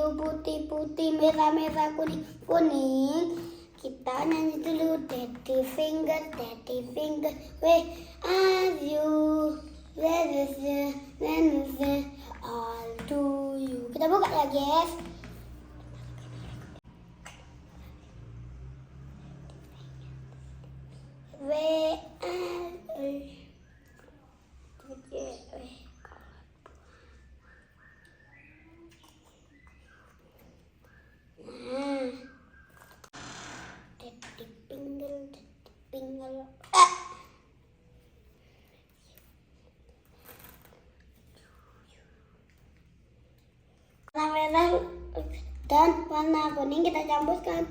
biru, putih, putih, merah, merah, kuning, kuning. Kita nyanyi dulu. Daddy finger, where are you? Where is the, all to you. Kita buka ya guys. Where are you? Tinggal warna merah dan warna kuning kita campurkan.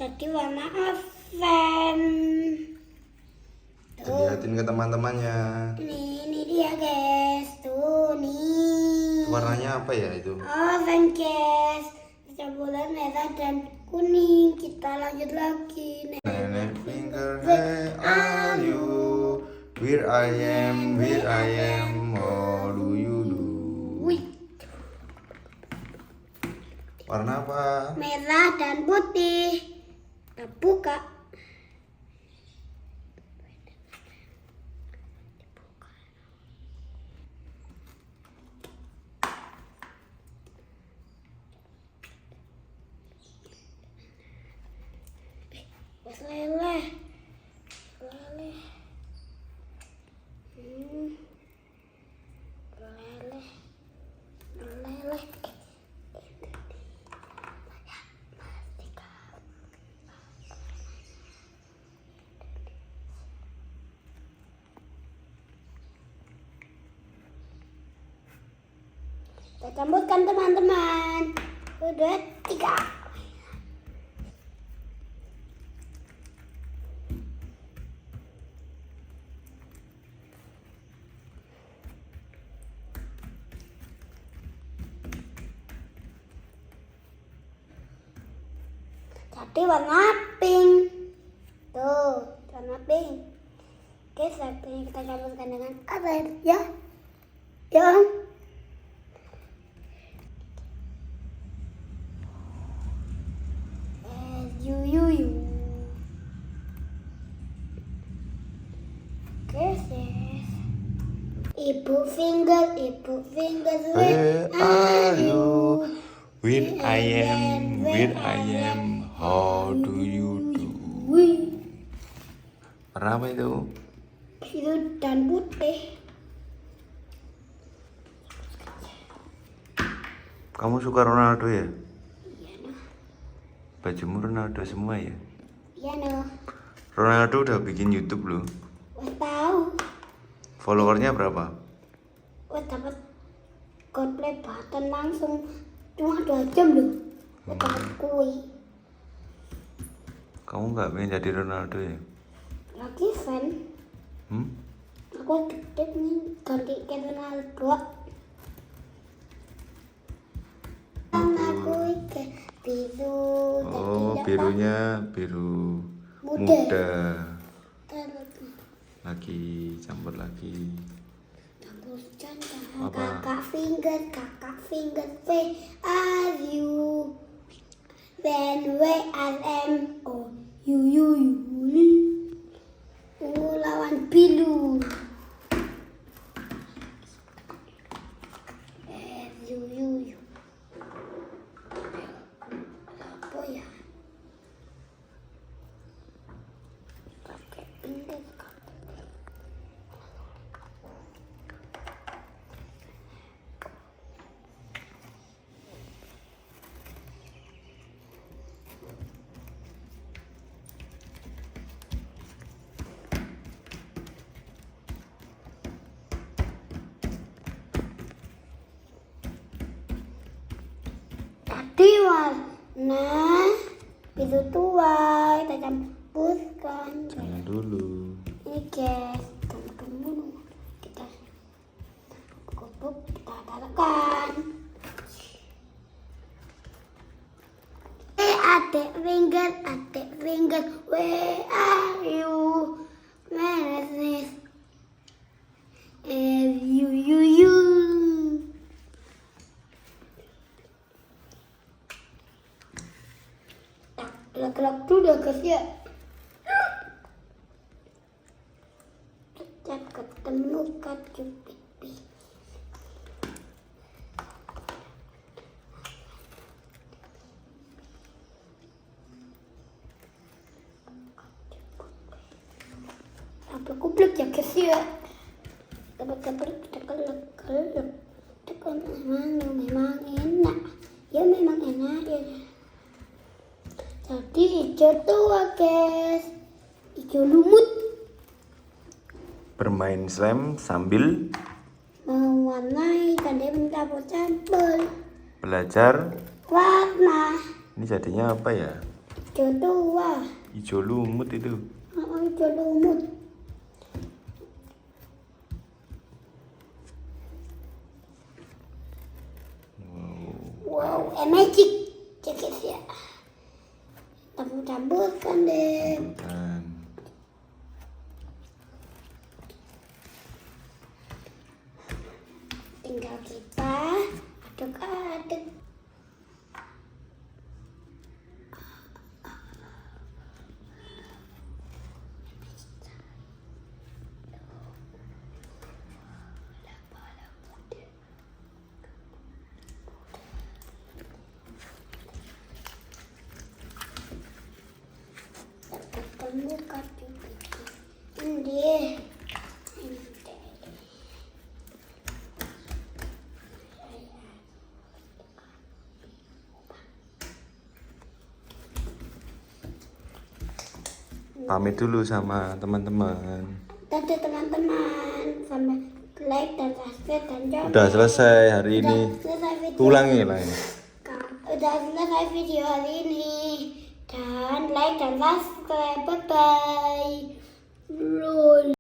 Jadi warna oven. Lihatin ke teman-temannya. Ini dia guys, tuh nih. Warnanya apa ya itu? Oven guys, campuran merah dan kuning. Kita lanjut lagi. Daddy finger, where are you? Where I am, what do you do? Wih, Warna apa? merah dan putih. Kita buka. Leleh. Leleh. Leleh. Leleh. Kita campurkan teman-teman. 1, 2, 3. Jadi warna pink. Tuh, warna pink. Oke, selanjutnya kita campurkan dengan air ya. Ya. You. Oke, sis. Ibu finger, Where are you? Where I am, how do you do? Wih, Warna apa itu? biru dan putih. Kamu suka Ronaldo ya? Iya noh. Bajumu Ronaldo semua ya? Iya noh. Ronaldo udah bikin YouTube loh. Wah tahu. Followernya berapa? Wah dapat Coldplay button langsung cuma 2 jam loh. Wah dapat kui. Kamu nggak pengen jadi Ronaldo ya? Lagi fan. Aku gede nih ganti ke Ronaldo. Aku ke biru. Oh, birunya biru Muda. muda. Lagi campur lagi. Campurkan Apa? kakak finger, where are you? When where I am, oh you. Lawan biru. You. Apa ya? Pakai finger. Tadi warna biru tua kita campurkan. Jangan dulu. Ini guys, campurkan dulu. Kita kubuk, kita taruhkan. Adik finger. Where are you? Where is this? You. Tak, gelap-gelap dulu dah guys ya. Kita ketemu kaki pipi. Apa kupluk ya guys ya. Kabar-kabar kita kelep-kelep. Memang enak. Ya memang enak ya. Jadi hijau tua guys. Hijau lumut. Bermain slam sambil Mewarnai tanda campur-campur. belajar. Warna. Ini jadinya apa ya? Hijau tua. Hijau lumut itu. Hijau lumut. Wow, magic jaket ya. Campur-campurkan deh. Dan Tinggal kita aduk-aduk. Ketemu kaki pipi. Ini. pamit dulu sama teman-teman. Dadah teman-teman, sampai like dan subscribe dan jangan. Udah selesai hari ini. Selesai video. Ulangi lah ini. Udah selesai video hari ini. Dan like dan subscribe. Bye bye. Lol.